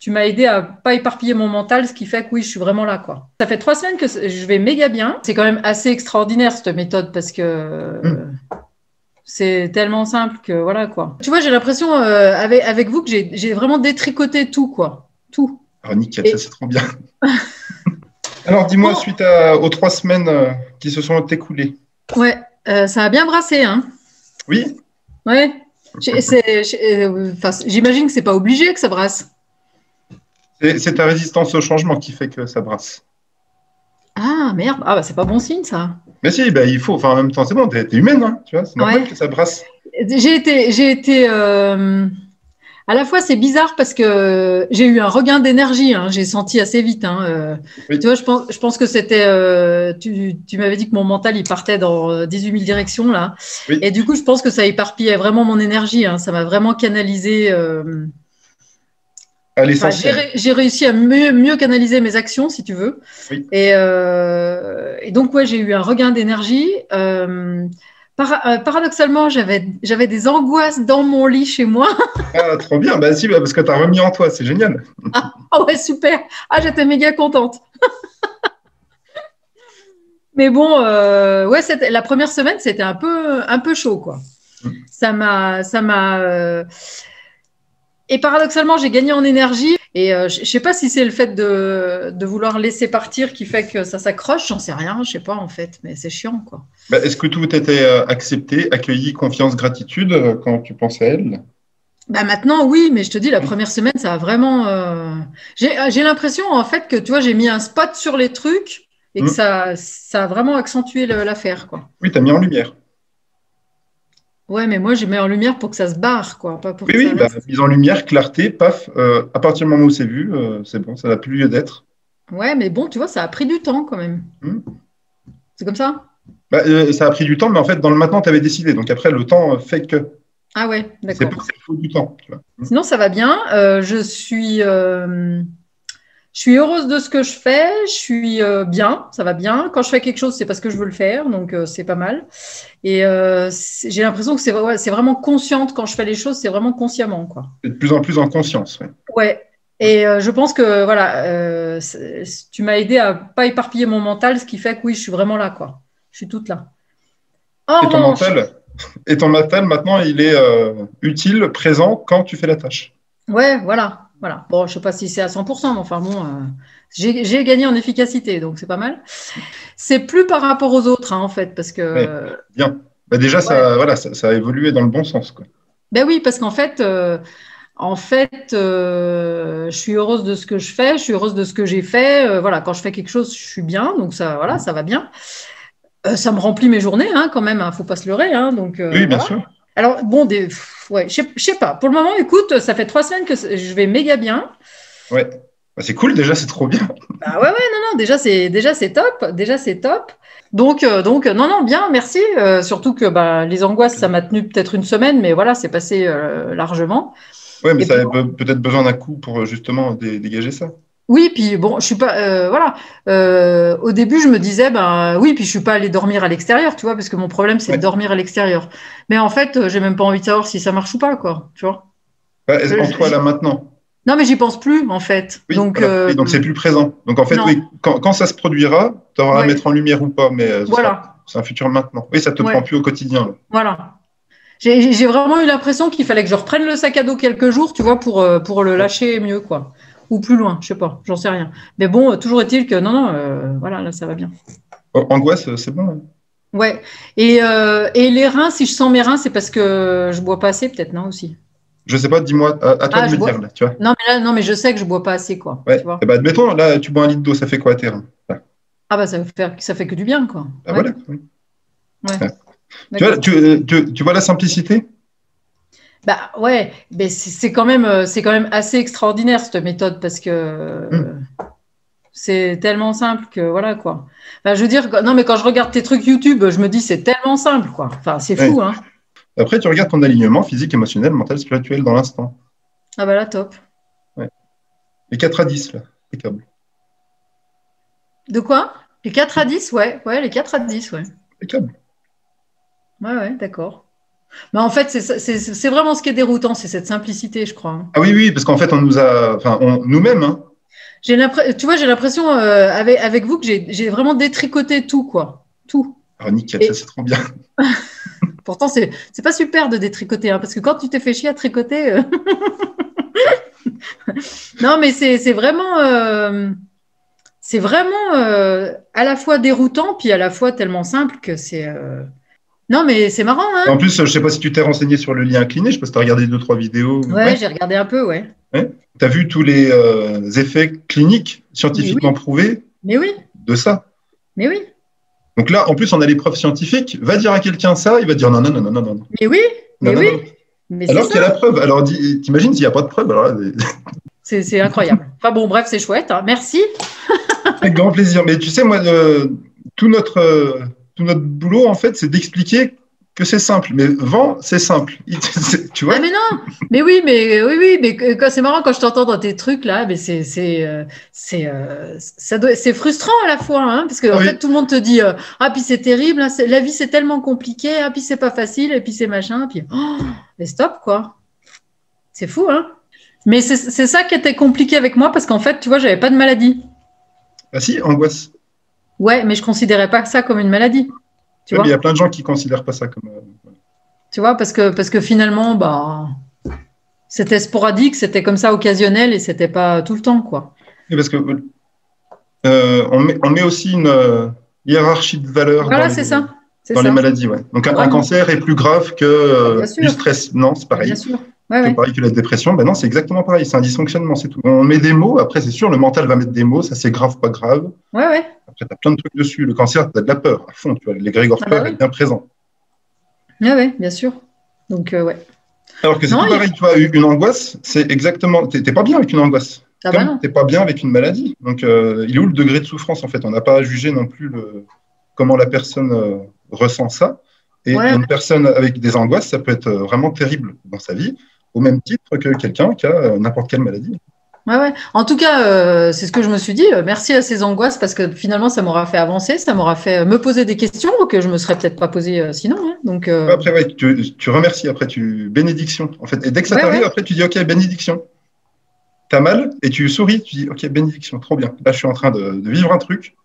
tu m'as aidé à pas éparpiller mon mental, ce qui fait que oui, je suis vraiment là, quoi. Ça fait 3 semaines que je vais méga bien. C'est quand même assez extraordinaire, cette méthode, parce que c'est tellement simple que voilà, quoi. Tu vois, j'ai l'impression, avec vous, que j'ai vraiment détricoté tout, quoi. Tout. Alors, nickel, ça Et c'est trop bien. Alors, dis-moi, bon, suite aux 3 semaines qui se sont écoulées. ouais, ça a bien brassé, hein. Oui, Ouais. Enfin, j'imagine que c'est pas obligé que ça brasse. c'est ta résistance au changement qui fait que ça brasse. Ah, merde. Ah, bah, c'est pas bon signe, ça. Mais si, bah, il faut, enfin, en même temps, c'est bon, t'es humaine, hein, tu vois, c'est normal Ouais. que ça brasse. J'ai été. À la fois, c'est bizarre parce que j'ai eu un regain d'énergie, hein, j'ai senti assez vite, hein. Tu Oui, vois, je pense que c'était. Tu m'avais dit que mon mental, il partait dans 18 000 directions, là. oui, Et du coup, je pense que ça éparpillait vraiment mon énergie, hein. Ça m'a vraiment canalisé. à Enfin, l'essentiel. j'ai réussi à mieux canaliser mes actions, si tu veux. Oui. Et donc, ouais, j'ai eu un regain d'énergie. Paradoxalement, j'avais des angoisses dans mon lit chez moi. Ah, trop bien, bah si, bah, parce que t'as remis en toi, c'est génial. Ah ouais, super. Ah, j'étais méga contente. Mais bon, ouais, la première semaine, c'était un peu chaud, quoi. Ça m'a. Et paradoxalement, j'ai gagné en énergie. Et je sais pas si c'est le fait de vouloir laisser partir qui fait que ça s'accroche. J'en sais rien, je sais pas en fait, mais c'est chiant, quoi. Bah, est-ce que tout était accepté, accueilli, confiance, gratitude quand tu pensais à elle? Bah maintenant, oui, mais je te dis, la première semaine, ça a vraiment. J'ai l'impression, en fait, que tu vois, j'ai mis un spot sur les trucs et que Hmm. ça a vraiment accentué l'affaire, quoi. Oui, t'as mis en lumière. Ouais, mais moi, je mets en lumière pour que ça se barre, quoi, pas pour Oui, que ça oui, bah, reste. mise en lumière, clarté, paf, à partir du moment où c'est vu, c'est bon, ça n'a plus lieu d'être. Ouais, mais bon, tu vois, ça a pris du temps quand même. Hmm. C'est comme ça? Bah, ça a pris du temps, mais en fait, dans le maintenant, tu avais décidé. Donc après, le temps fait que. Ah ouais, C'est pas d'accord. qu'il faut du temps, tu vois. Hmm. Sinon, ça va bien. Je suis heureuse de ce que je fais. Je suis bien, ça va bien. Quand je fais quelque chose, c'est parce que je veux le faire, donc c'est pas mal. Et j'ai l'impression que c'est vraiment consciente quand je fais les choses, c'est vraiment consciemment, quoi. C'est de plus en plus en conscience. Ouais. Ouais. Hmm. Et je pense que voilà, tu m'as aidé à pas éparpiller mon mental, ce qui fait que oui, je suis vraiment là, quoi. Je suis toute là. En Et ton revanche, mental, et ton mental, maintenant, il est utile, présent quand tu fais la tâche. ouais, voilà, voilà. Bon, je sais pas si c'est à 100%, mais enfin bon, j'ai gagné en efficacité, donc c'est pas mal. C'est plus par rapport aux autres, hein, en fait, parce Ouais, que, bien. Bah déjà, ouais, ça, voilà, ça a évolué dans le bon sens, quoi. ben oui, parce qu'en fait, je suis heureuse de ce que je fais, je suis heureuse de ce que j'ai fait. Voilà, quand je fais quelque chose, je suis bien, donc ça, voilà, Hmm. ça va bien. Ça me remplit mes journées, hein, quand même, hein, faut pas se leurrer, hein, donc Oui, bien voilà. sûr. Alors bon, ouais, je sais pas. Pour le moment, écoute, ça fait 3 semaines que je vais méga bien. Ouais. Bah, c'est cool, déjà, c'est trop bien. Bah ouais, ouais, non, non, déjà c'est top, déjà c'est top. Donc, non, non, bien, merci. Surtout que bah, les angoisses, ça m'a tenu peut-être une semaine, mais voilà, c'est passé largement. Ouais, mais Et ça puis avait peut-être besoin d'un coup pour justement dégager ça. oui, puis bon, je suis pas, voilà. Au début, je me disais, ben oui, puis je suis pas allée dormir à l'extérieur, tu vois, parce que mon problème c'est de Ouais. dormir à l'extérieur. Mais en fait, j'ai même pas envie de savoir si ça marche ou pas, quoi, tu vois. Bah, Je- en je- toi, là, j'y- maintenant. non, mais j'y pense plus, en fait. Oui, Donc, voilà. Oui, donc c'est plus présent. Donc en fait, non, oui, quand ça se produira, tu auras à ouais, mettre en lumière ou pas, mais ce sera, voilà, c'est un futur maintenant. Oui, ça te prend ouais, plus au quotidien, là. voilà. J'ai vraiment eu l'impression qu'il fallait que je reprenne le sac à dos quelques jours, tu vois, pour le Ouais. lâcher mieux, quoi. Ou plus loin, je sais pas, j'en sais rien. Mais bon, toujours est-il que non, non, voilà, là, ça va bien. Angoisse, c'est bon, hein. Ouais. Et les reins, si je sens mes reins, c'est parce que je bois pas assez, peut-être, non, aussi. Je sais pas, dis-moi, à toi Ah, de je me dire, bois. là, tu vois. Non, mais là, non, mais je sais que je bois pas assez, quoi. Tu Ouais. vois. Et bah, admettons, là, tu bois un litre d'eau, ça fait quoi à terre? Là. Ah bah ça fait que du bien, quoi. Bah, Ouais, voilà. Oui. ouais, Ouais. Tu vois, d'accord. tu vois la simplicité? Bah ouais, mais c'est quand même assez extraordinaire cette méthode parce que Hmm. c'est tellement simple que voilà quoi. Enfin, je veux dire, non mais quand je regarde tes trucs YouTube, je me dis c'est tellement simple quoi. Enfin, c'est Ouais. fou hein. Après, tu regardes ton alignement physique, émotionnel, mental, spirituel dans l'instant. Ah bah là top. Ouais. Les 4 à 10 là. Impeccable. De quoi? Les 4 à 10, ouais, ouais, les 4 à 10, ouais. Impeccable. Ouais, ouais, d'accord. Mais en fait, c'est vraiment ce qui est déroutant, c'est cette simplicité, je crois. Ah oui, oui, parce qu'en fait, on nous a, enfin, nous-mêmes, hein. Tu vois, j'ai l'impression avec vous que j'ai vraiment détricoté tout, quoi. Tout. Ah, nickel, ça c'est trop bien. Pourtant, c'est pas super de détricoter, hein, parce que quand tu t'es fait chier à tricoter. Non, mais c'est vraiment. C'est vraiment à la fois déroutant, puis à la fois tellement simple que c'est. Non, mais c'est marrant, hein. En plus, je ne sais pas si tu t'es renseigné sur le lien incliné, je sais pas si tu as regardé 2-3 vidéos. Ouais, j'ai regardé un peu, ouais. Ouais. Tu as vu tous les effets cliniques scientifiquement prouvés Mais oui. de ça. Mais oui. Donc là, en plus, on a les preuves scientifiques. Va dire à quelqu'un ça, il va dire non, non, non, non, non, non. Mais oui, mais non, oui. Non. Mais alors qu'il y a la preuve. Alors, t'imagines s'il n'y a pas de preuve. Alors là, c'est incroyable. Enfin bon, bref, c'est chouette. Hein. Merci. Avec grand plaisir. Mais tu sais, moi, tout notre boulot, en fait, c'est d'expliquer que c'est simple. Mais vent, c'est simple. Tu vois? Ah mais non, mais oui, mais c'est marrant quand je t'entends dans tes trucs là, mais c'est frustrant à la fois, hein, parce que en fait tout le monde te dit ah puis c'est terrible, hein, la vie c'est tellement compliqué, ah puis c'est pas facile, et puis c'est machin, puis mais stop quoi, c'est fou, hein. Mais c'est ça qui était compliqué avec moi parce qu'en fait tu vois j'avais pas de maladie. Ah si, angoisse. Ouais, mais je considérais pas ça comme une maladie. Tu vois, il y a plein de gens qui considèrent pas ça comme. Tu vois, parce que finalement, bah, c'était sporadique, c'était comme ça occasionnel et c'était pas tout le temps, quoi. Et parce que on met aussi une hiérarchie de valeurs dans les maladies, ouais. Donc un cancer est plus grave que du stress. Non, c'est pareil. Bien sûr. Ouais, pareil que la dépression. Ben non, c'est exactement pareil. C'est un dysfonctionnement, c'est tout. On met des mots. Après, c'est sûr, le mental va mettre des mots. Ça, c'est grave, pas grave. Ouais. Après, tu as plein de trucs dessus. Le cancer, tu as de la peur à fond. Tu vois, l'égrégore peur est bien présent. Ouais, bien sûr. Donc, ouais. Alors que c'est tout pareil. Tu vois, une angoisse, c'est exactement. T'es pas bien avec une angoisse. Comme t'es pas bien avec une maladie. Donc, il est où le degré de souffrance, en fait? On n'a pas à juger non plus comment la personne ressent ça. Et une personne avec des angoisses, ça peut être vraiment terrible dans sa vie, au même titre que quelqu'un qui a n'importe quelle maladie. Ouais. En tout cas, c'est ce que je me suis dit. Merci à ces angoisses parce que finalement, ça m'aura fait avancer, ça m'aura fait me poser des questions que je me serais peut-être pas posées sinon. Hein. Donc, après, tu remercies, après bénédiction. En fait, et dès que ça t'arrive, après tu dis OK, bénédiction. T'as mal et tu souris, tu dis OK, bénédiction, trop bien. Là, je suis en train de vivre un truc.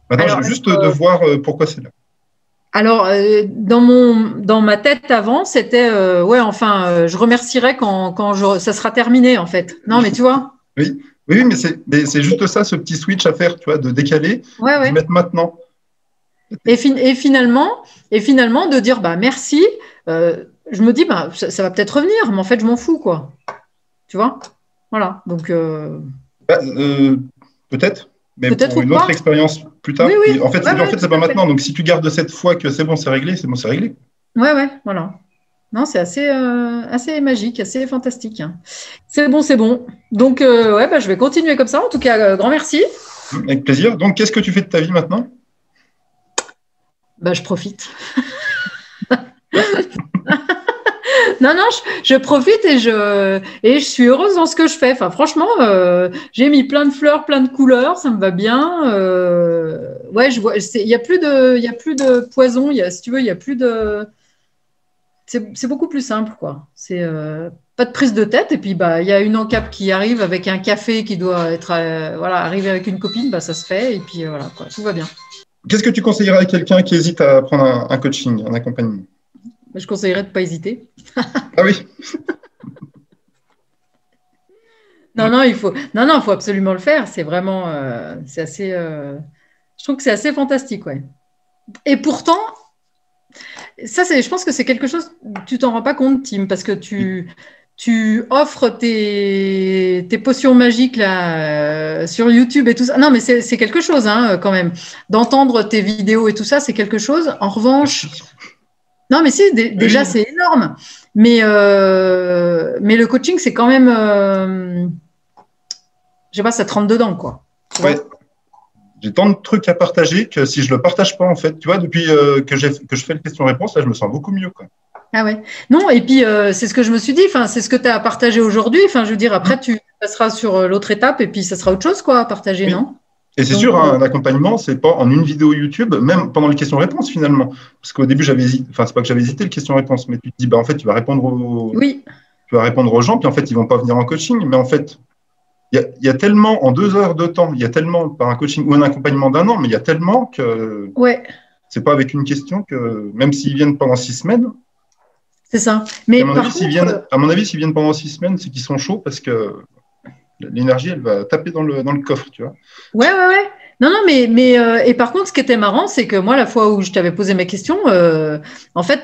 Maintenant, je veux juste de voir pourquoi c'est là. Alors, dans ma tête avant, c'était je remercierai quand ça sera terminé, en fait. Non, mais tu vois. Oui, mais c'est juste ça, ce petit switch à faire, tu vois, de décaler, de mettre maintenant. Et finalement, de dire bah merci. Je me dis bah ça va peut-être revenir, mais en fait je m'en fous quoi. Tu vois. Voilà. Donc. Peut-être. Mais pour une autre expérience plus tard. Oui. En fait, c'est pas maintenant. Donc, si tu gardes cette foi que c'est bon, c'est réglé, c'est réglé. Ouais, voilà. Non, c'est assez magique, assez fantastique. Hein. C'est bon. Donc, je vais continuer comme ça. En tout cas, grand merci. Avec plaisir. Donc, qu'est-ce que tu fais de ta vie maintenant? Je profite. Non, je profite et je suis heureuse dans ce que je fais. Enfin, franchement, j'ai mis plein de fleurs, plein de couleurs, ça me va bien. Je vois, il y a plus de poison. Si tu veux, il y a plus de. C'est beaucoup plus simple, quoi. C'est pas de prise de tête. Et puis, il y a une encap qui arrive avec un café qui doit être, arriver avec une copine, ça se fait. Et puis voilà, quoi, tout va bien. Qu'est-ce que tu conseillerais à quelqu'un qui hésite à prendre un coaching, un accompagnement? Je conseillerais de ne pas hésiter. Ah oui. Non, il faut absolument le faire. C'est vraiment, c'est assez. Je trouve que c'est assez fantastique, ouais. Et pourtant, je pense que c'est quelque chose. Tu t'en rends pas compte, Tim, parce que tu offres tes potions magiques là sur YouTube et tout ça. Non, mais c'est quelque chose, hein, quand même. D'entendre tes vidéos et tout ça, c'est quelque chose. En revanche. Non, mais si, déjà, c'est énorme. Mais le coaching, c'est quand même… je sais pas, ça te rentre dedans, quoi. Ouais. J'ai tant de trucs à partager que si je le partage pas, en fait, tu vois, depuis que je fais le question-réponse, là, je me sens beaucoup mieux, quoi. Ah ouais. Non, et puis, c'est ce que je me suis dit. Enfin, c'est ce que tu as à partager aujourd'hui. Enfin, je veux dire, après, tu passeras sur l'autre étape et puis ça sera autre chose, quoi, à partager, non? Et c'est sûr, hein, un accompagnement, c'est pas en une vidéo YouTube, même pendant les questions-réponses finalement. Parce qu'au début, j'avais hésité, enfin, c'est pas que j'avais hésité le question-réponse, mais tu te dis, bah, en fait, tu vas répondre aux gens, puis en fait, ils vont pas venir en coaching. Mais en fait, il y a tellement, en 2 heures de temps, il y a tellement, par un coaching ou un accompagnement d'1 an, mais il y a tellement que c'est pas avec une question que, même s'ils viennent pendant 6 semaines. C'est ça. Mais à mon avis, s'ils viennent pendant 6 semaines, c'est qu'ils sont chauds parce que l'énergie, elle va taper dans le coffre, tu vois. Ouais. Non, mais et par contre, ce qui était marrant, c'est que moi, la fois où je t'avais posé mes questions, en fait,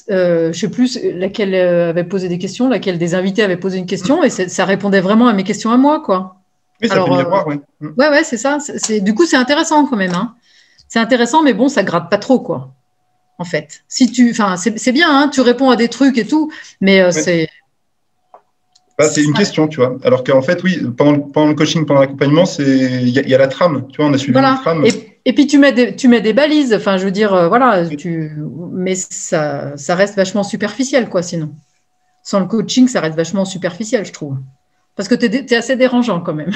je sais plus laquelle avait posé des questions, laquelle des invités avait posé une question, et ça répondait vraiment à mes questions à moi, quoi. Oui, ça fait miroir, oui. Ouais, c'est ça. Du coup, c'est intéressant quand même, hein. C'est intéressant, mais bon, ça gratte pas trop, quoi. En fait, c'est bien, hein, tu réponds à des trucs et tout, mais c'est. C'est une question, tu vois. Alors qu'en fait, oui, pendant le coaching, pendant l'accompagnement, il y a la trame, tu vois, on a suivi une trame. Et puis tu mets des balises, enfin, je veux dire, voilà, mais ça reste vachement superficiel, quoi, sinon. Sans le coaching, ça reste vachement superficiel, je trouve. Parce que t'es assez dérangeant quand même.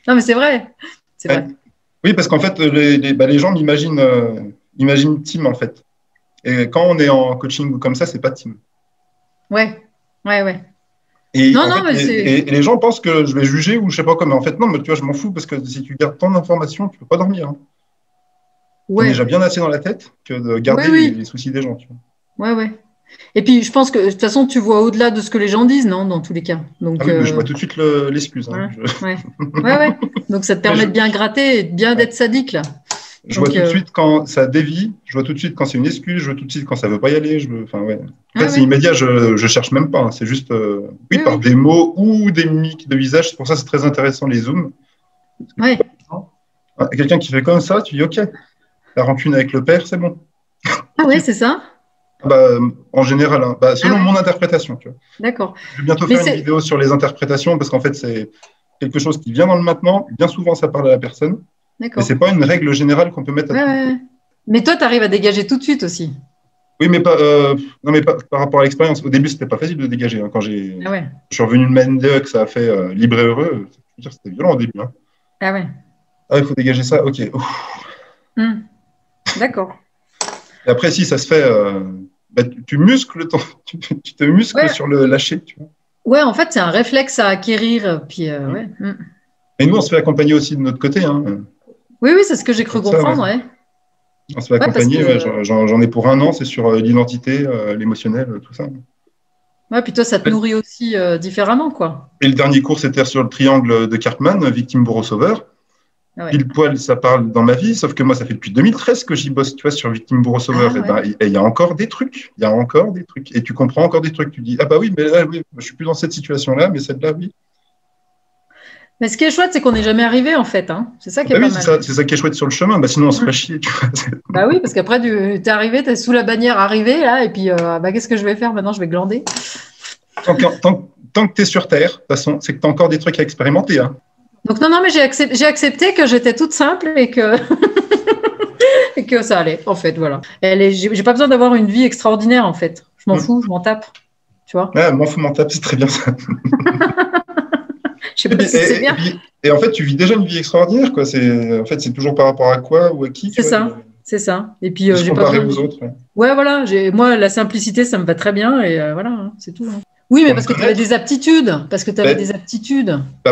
Non, mais c'est vrai. C'est vrai. Oui, parce qu'en fait, les gens imaginent team, en fait. Et quand on est en coaching ou comme ça, c'est pas team. Ouais. Et, les gens pensent que je vais juger ou je sais pas quoi, mais en fait, non, mais tu vois, je m'en fous parce que si tu gardes tant d'informations, tu peux pas dormir. Hein. On est déjà bien assez dans la tête que de garder les soucis des gens. Tu vois. Ouais. Et puis, je pense que de toute façon, tu vois au-delà de ce que les gens disent, non, dans tous les cas. Donc, mais je vois tout de suite l'excuse. Hein. Ouais. Donc, ça te permet de bien gratter et de bien d'être sadique, là. Je vois tout de suite quand ça dévie, je vois tout de suite quand c'est une excuse, je vois tout de suite quand ça veut pas y aller. En fait, c'est immédiat, je cherche même pas. Hein. C'est juste, par des mots ou des mimiques de visage. C'est pour ça que c'est très intéressant les zooms. Ouais. Quelqu'un qui fait comme ça, tu dis OK, la rancune avec le père, c'est bon. Ah ouais, c'est ça. En général, hein. Selon mon interprétation. Tu vois. D'accord. Je vais bientôt faire une vidéo sur les interprétations parce qu'en fait, c'est quelque chose qui vient dans le maintenant. Bien souvent, ça parle à la personne. Mais ce n'est pas une règle générale qu'on peut mettre à tout. Mais toi, tu arrives à dégager tout de suite aussi. Oui, mais pas par rapport à l'expérience. Au début, c'était pas facile de dégager. Hein. Quand je suis revenu de Mende, que ça a fait libre et heureux, c'était violent au début. Hein. Ah ouais. Ah, il faut dégager ça, ok. D'accord. Et après, si ça se fait, tu muscles tu te muscles sur le lâcher. Tu vois. Ouais, en fait, c'est un réflexe à acquérir. Puis, Et nous, on se fait accompagner aussi de notre côté. Hein. Oui, c'est ce que j'ai cru comprendre, On se fait accompagner, j'en ai pour 1 an, c'est sur l'identité, l'émotionnel, tout ça. Ouais, puis toi, ça te nourrit aussi différemment, quoi. Et le dernier cours, c'était sur le triangle de Karpman, victime, bourreau, sauveur. Pile poil, ça parle dans ma vie, sauf que moi, ça fait depuis 2013 que j'y bosse, tu vois, sur victime, bourreau, sauveur. Et il y a encore des trucs, Et tu comprends encore des trucs. Tu dis, ah bah oui, mais là, oui, je suis plus dans cette situation-là, mais celle-là, oui. Mais ce qui est chouette, c'est qu'on n'est jamais arrivé, en fait. Hein. C'est ça qui est pas mal. C'est ça qui est chouette sur le chemin. Sinon, on se ferait chier. Tu vois. Bah oui, parce qu'après, tu es arrivé, tu es sous la bannière arrivé, là, et puis, qu'est-ce que je vais faire maintenant? Je vais glander. Tant que tu es sur Terre, de toute façon, c'est que tu as encore des trucs à expérimenter. Hein. Donc, non, mais j'ai accepté que j'étais toute simple et que... et que ça allait, en fait, voilà. J'ai pas besoin d'avoir une vie extraordinaire, en fait. Je m'en fous, je m'en tape. Tu vois? Ouais, m'en fous, m'en tape, c'est très bien ça. Je sais pas si c'est bien. Et en fait, tu vis déjà une vie extraordinaire, quoi. C'est toujours par rapport à quoi ou à qui. C'est ça. Et puis, j'ai pas besoin aux autres. Ouais, voilà. Moi, la simplicité, ça me va très bien et voilà, hein, c'est tout. Hein. Oui, mais parce que tu avais des aptitudes.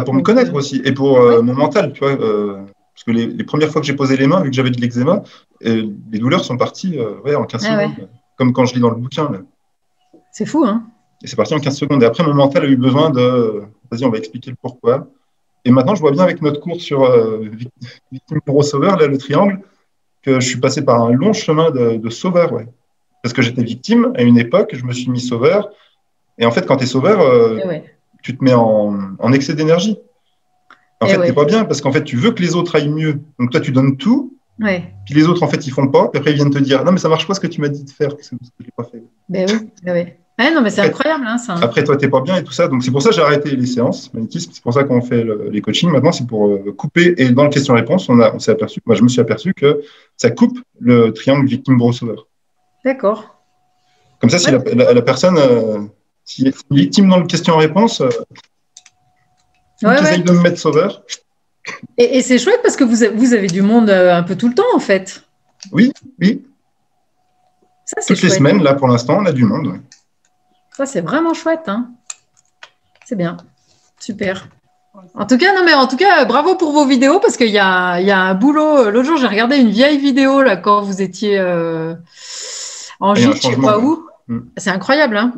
Pour me connaître aussi et pour mon mental, tu vois. Parce que les premières fois que j'ai posé les mains, vu que j'avais de l'eczéma, les douleurs sont parties en 15 secondes. Comme quand je lis dans le bouquin. Là. C'est fou, hein. Et c'est parti en 15 secondes. Et après, mon mental a eu besoin de... Vas-y, on va expliquer le pourquoi. Et maintenant, je vois bien avec notre cours sur victime, bourreau, sauveur, là, le triangle, que je suis passé par un long chemin de sauveur. Ouais. Parce que j'étais victime à une époque, je me suis mis sauveur. Et en fait, quand tu es sauveur, tu te mets en excès d'énergie. En fait, tu n'es pas bien parce qu'en fait, tu veux que les autres aillent mieux. Donc, toi, tu donnes tout. Puis les autres, en fait, ils font pas. Puis après, ils viennent te dire, non, mais ça marche pas ce que tu m'as dit de faire. Parce que je l'ai pas fait. Oui. Non, mais c'est incroyable. Hein, ça. Après, toi, tu n'es pas bien et tout ça. Donc, c'est pour ça que j'ai arrêté les séances magnétisme. C'est pour ça qu'on fait les coachings. Maintenant, c'est pour couper. Et dans le question-réponse, on s'est aperçu, moi, je me suis aperçu que ça coupe le triangle victime-bourreau-sauveur. D'accord. Comme ça, si la personne, si est victime dans le question-réponse, J'essaye de me mettre sauveur. Et c'est chouette parce que vous avez du monde un peu tout le temps, en fait. Oui, oui. Ça, c'est Toutes les semaines, là, pour l'instant, on a du monde. Ouais. Ça, c'est vraiment chouette. Hein. C'est bien. Super. En tout cas, bravo pour vos vidéos parce qu'il y a un boulot. L'autre jour, j'ai regardé une vieille vidéo là, quand vous étiez en gîte, je ne sais pas où. C'est incroyable. Hein.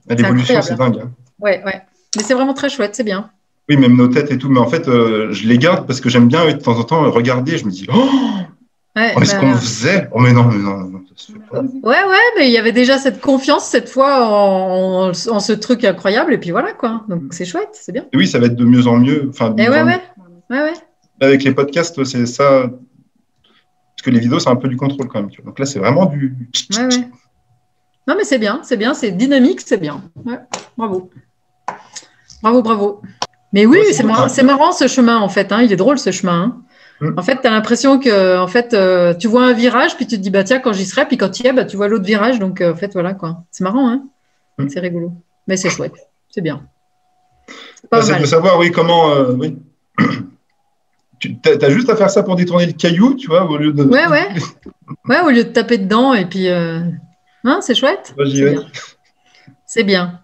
L'évolution, c'est dingue. Hein. Ouais. Mais c'est vraiment très chouette, c'est bien. Oui, même nos têtes et tout. Mais en fait, je les garde parce que j'aime bien de temps en temps regarder. Je me dis, mais ce qu'on faisait. Oh, mais non, ça se fait pas. Ouais, mais il y avait déjà cette confiance cette fois en ce truc incroyable. Et puis voilà, quoi. Donc, c'est chouette, c'est bien. Et oui, ça va être de mieux en mieux. Enfin, ouais. Avec les podcasts, c'est ça. Parce que les vidéos, c'est un peu du contrôle quand même. Tu vois. Donc là, c'est vraiment du. Ouais. Non, mais c'est bien, c'est dynamique, c'est bien. Ouais, bravo. Bravo. Mais oui, c'est marrant ce chemin, en fait. Hein. Il est drôle, ce chemin. Hein. En fait, tu as l'impression que tu vois un virage, puis tu te dis, bah tiens, quand j'y serai, puis quand tu y es, tu vois l'autre virage. Donc, en fait, voilà, quoi. C'est marrant, hein. C'est rigolo. Mais c'est chouette. C'est bien. C'est de savoir, oui, comment. Oui. Tu as juste à faire ça pour détourner le caillou, tu vois, au lieu de. Ouais, au lieu de taper dedans, et puis. Hein, c'est chouette. J'y vais. C'est bien.